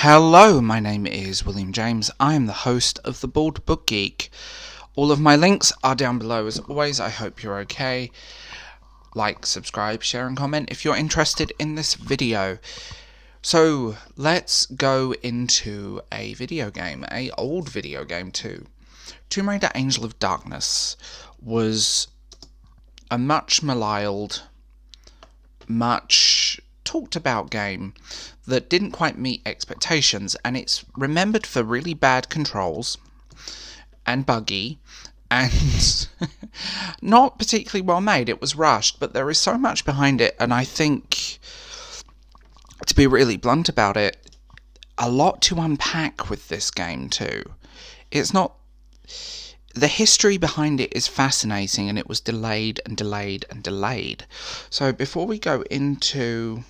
Hello, my name is William James. I am the host of The Bald Book Geek. All of my links are down below as always. I hope you're okay. Like, subscribe, share and comment if you're interested in this video. So, let's go into a video game, a old video game too. Tomb Raider Angel of Darkness was a much maligned, much talked about game that didn't quite meet expectations, and it's remembered for really bad controls and buggy and not particularly well made. It was rushed, but there is so much behind it, and I think, to be really blunt about it, a lot to unpack with this game too. It's not... The history behind it is fascinating, and it was delayed and delayed and delayed. So before we go into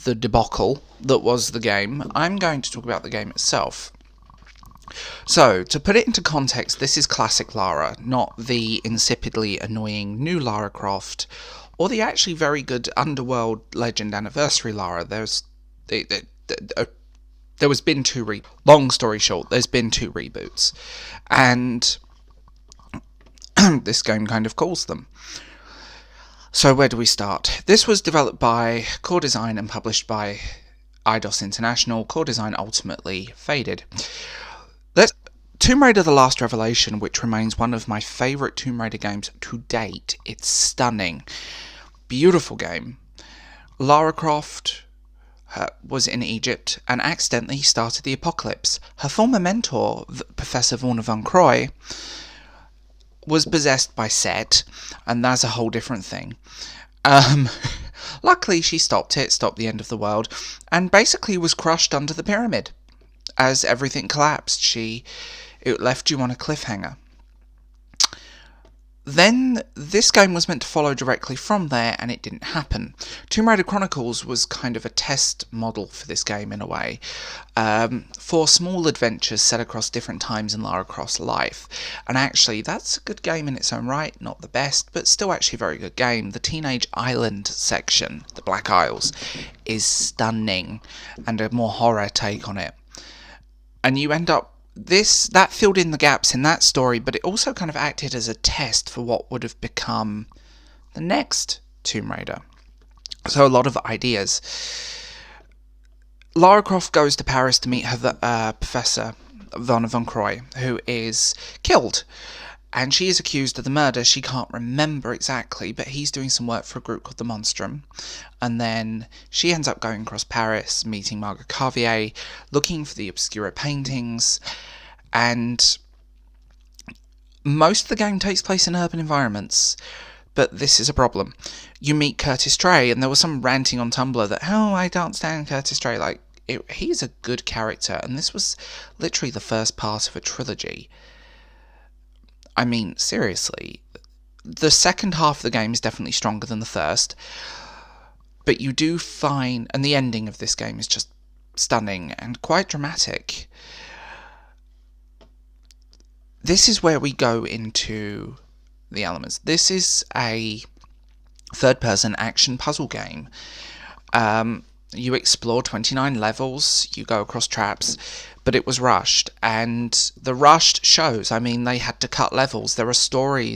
the debacle that was the game, I'm going to talk about the game itself. So, to put it into context, this is classic Lara, not the insipidly annoying new Lara Croft, or the actually very good Underworld Legend Anniversary Lara. Long story short, there's been two reboots, and this game kind of calls them. So where do we start? This was developed by Core Design and published by Eidos International. Core Design ultimately faded. Tomb Raider The Last Revelation, which remains one of my favourite Tomb Raider games to date. It's stunning. Beautiful game. Lara Croft was in Egypt and accidentally started the apocalypse. Her former mentor, Professor Werner von Croy, was possessed by Set, and that's a whole different thing. Luckily, she stopped the end of the world, and basically was crushed under the pyramid. As everything collapsed, it left you on a cliffhanger. Then, this game was meant to follow directly from there, and it didn't happen. Tomb Raider Chronicles was kind of a test model for this game, in a way. 4 small adventures set across different times in Lara Croft's life. And actually, that's a good game in its own right. Not the best, but still actually a very good game. The Teenage Island section, the Black Isles, is stunning, and a more horror take on it. And you end up... That filled in the gaps in that story, but it also kind of acted as a test for what would have become the next Tomb Raider. So a lot of ideas. Lara Croft goes to Paris to meet her Professor Werner von Croy, who is killed. And she is accused of the murder. She can't remember exactly, but he's doing some work for a group called the Monstrum. And then she ends up going across Paris, meeting Margot Carvier, looking for the Obscura paintings. And most of the game takes place in urban environments. But this is a problem. You meet Curtis Trey, and there was some ranting on Tumblr that, I don't stand Curtis Trey. He's a good character, and this was literally the first part of a trilogy. I mean, seriously, the second half of the game is definitely stronger than the first, but you do find, and the ending of this game is just stunning and quite dramatic. This is where we go into the elements. This is a third-person action puzzle game. You explore 29 levels, you go across traps, but it was rushed, and the rushed shows. I mean, they had to cut levels. There are story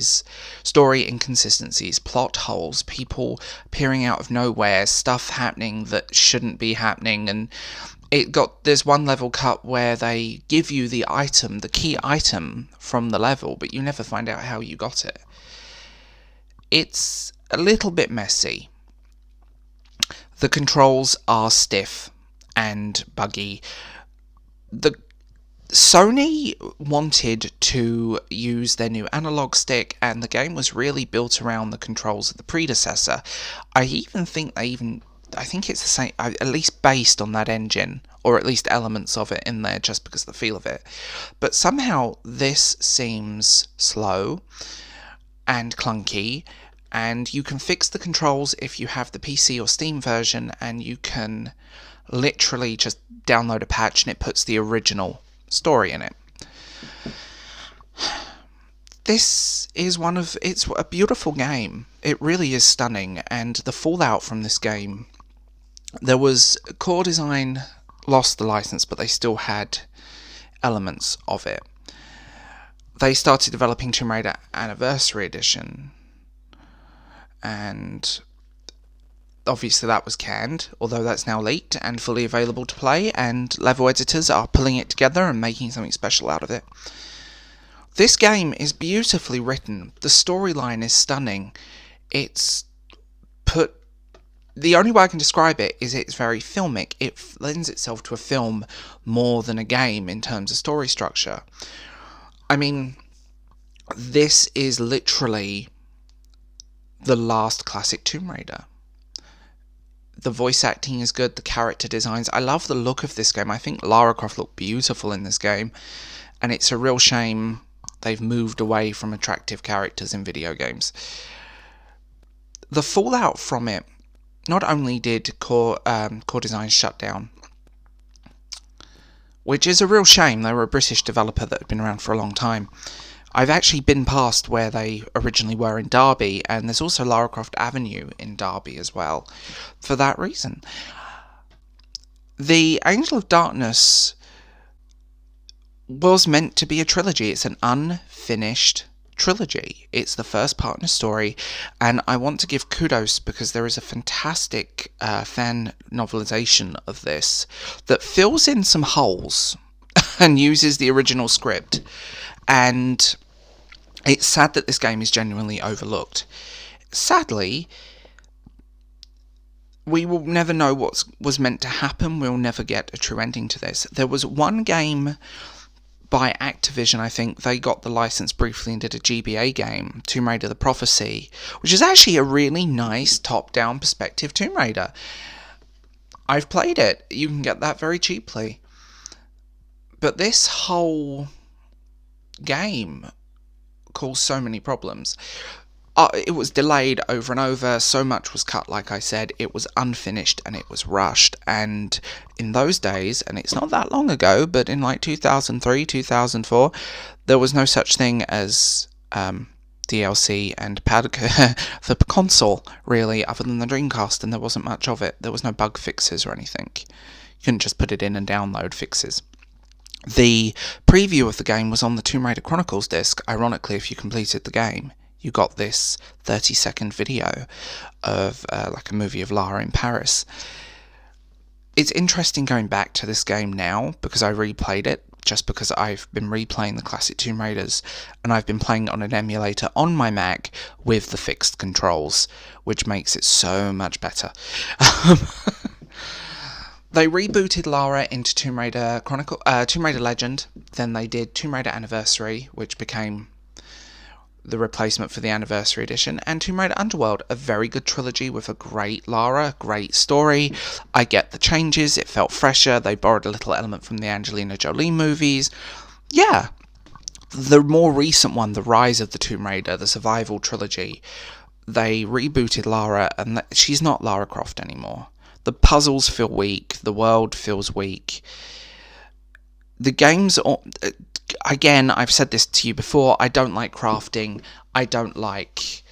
inconsistencies, plot holes, people appearing out of nowhere, stuff happening that shouldn't be happening, and there's one level cut where they give you the item, the key item from the level, but you never find out how you got it. It's a little bit messy. The controls are stiff and buggy. Sony wanted to use their new analog stick, and the game was really built around the controls of the predecessor. I think it's the same, at least based on that engine, or at least elements of it in there just because of the feel of it. But somehow this seems slow and clunky, and you can fix the controls if you have the PC or Steam version, and you can literally just download a patch and it puts the original story in it. It's a beautiful game. It really is stunning, and the fallout from this game There was core design lost the license, but they still had elements of it. They started developing Tomb Raider Anniversary Edition, and obviously that was canned, although that's now leaked and fully available to play, and level editors are pulling it together and making something special out of it. This game is beautifully written. The storyline is stunning. It's put... The only way I can describe it is it's very filmic. It lends itself to a film more than a game in terms of story structure. I mean, this is literally the last classic Tomb Raider. The voice acting is good, the character designs. I love the look of this game. I think Lara Croft looked beautiful in this game, and it's a real shame they've moved away from attractive characters in video games. The fallout from it, not only did core design shut down, which is a real shame. They were a British developer that had been around for a long time. I've actually been past where they originally were in Derby, and there's also Lara Croft Avenue in Derby as well, for that reason. The Angel of Darkness was meant to be a trilogy. It's an unfinished trilogy. It's the first part in a story, and I want to give kudos because there is a fantastic fan novelization of this that fills in some holes and uses the original script, and it's sad that this game is genuinely overlooked. Sadly, we will never know what was meant to happen. We'll never get a true ending to this. There was one game by Activision, I think. They got the license briefly and did a GBA game, Tomb Raider The Prophecy, which is actually a really nice top-down perspective Tomb Raider. I've played it. You can get that very cheaply. But this whole game caused so many problems. It was delayed over and over, so much was cut, like I said, it was unfinished and it was rushed, and in those days, and it's not that long ago, but in like 2003, 2004, there was no such thing as DLC and the console, really, other than the Dreamcast, and there wasn't much of it. There was no bug fixes or anything. You couldn't just put it in and download fixes. The preview of the game was on the Tomb Raider Chronicles disc. Ironically, if you completed the game, you got this 30-second video of like a movie of Lara in Paris. It's interesting going back to this game now because I replayed it just because I've been replaying the classic Tomb Raiders, and I've been playing it on an emulator on my Mac with the fixed controls, which makes it so much better. They rebooted Lara into Tomb Raider Legend, then they did Tomb Raider Anniversary, which became the replacement for the Anniversary Edition, and Tomb Raider Underworld, a very good trilogy with a great Lara, great story. I get the changes, it felt fresher, they borrowed a little element from the Angelina Jolie movies. Yeah. The more recent one, The Rise of the Tomb Raider, the Survival Trilogy, they rebooted Lara, and she's not Lara Croft anymore. The puzzles feel weak, the world feels weak. The games, again, I've said this to you before, I don't like crafting, I don't like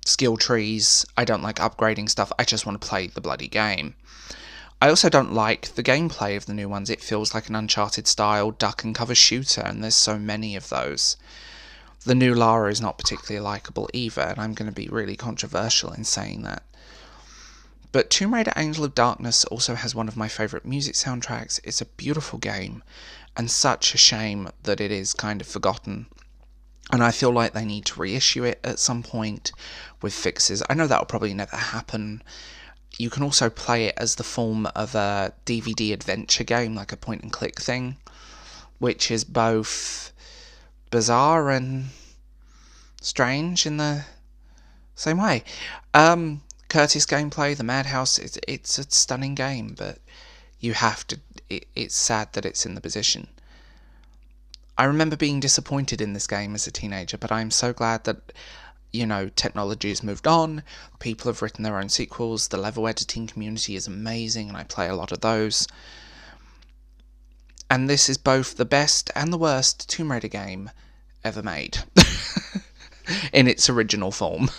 skill trees, I don't like upgrading stuff, I just want to play the bloody game. I also don't like the gameplay of the new ones. It feels like an Uncharted style duck and cover shooter, and there's so many of those. The new Lara is not particularly likeable either, and I'm going to be really controversial in saying that. But Tomb Raider Angel of Darkness also has one of my favourite music soundtracks. It's a beautiful game, and such a shame that it is kind of forgotten. And I feel like they need to reissue it at some point with fixes. I know that will probably never happen. You can also play it as the form of a DVD adventure game, like a point-and-click thing, which is both bizarre and strange in the same way. Curtis gameplay, the Madhouse, it's a stunning game, but you have to... It's sad that it's in the position. I remember being disappointed in this game as a teenager, but I'm so glad that, you know, technology has moved on, people have written their own sequels, the level editing community is amazing, and I play a lot of those. And this is both the best and the worst Tomb Raider game ever made. In its original form.